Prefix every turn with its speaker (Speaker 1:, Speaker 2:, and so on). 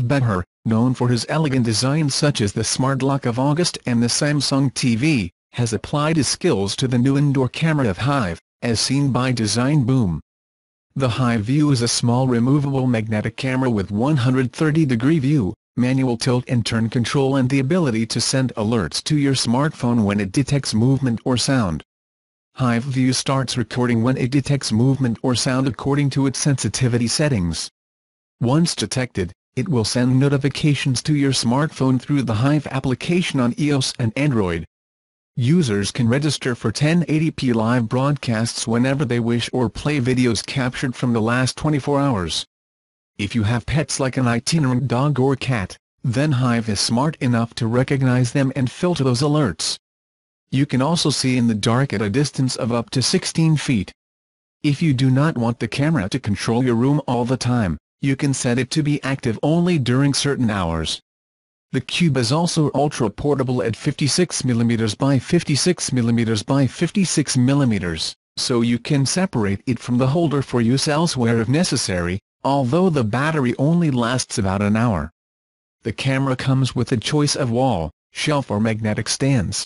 Speaker 1: Béhar, known for his elegant designs such as the Smart Lock of August and the Samsung TV, has applied his skills to the new indoor camera of Hive, as seen by DesignBoom. The Hive View is a small removable magnetic camera with 130-degree view, manual tilt and turn control and the ability to send alerts to your smartphone when it detects movement or sound. Hive View starts recording when it detects movement or sound according to its sensitivity settings. Once detected, it will send notifications to your smartphone through the Hive application on iOS and Android. Users can register for 1080p live broadcasts whenever they wish or play videos captured from the last 24 hours. If you have pets like an itinerant dog or cat, then Hive is smart enough to recognize them and filter those alerts. You can also see in the dark at a distance of up to 16 feet. If you do not want the camera to control your room all the time, you can set it to be active only during certain hours. The cube is also ultra-portable at 56mm by 56mm by 56mm, so you can separate it from the holder for use elsewhere if necessary, although the battery only lasts about an hour. The camera comes with a choice of wall, shelf or magnetic stands.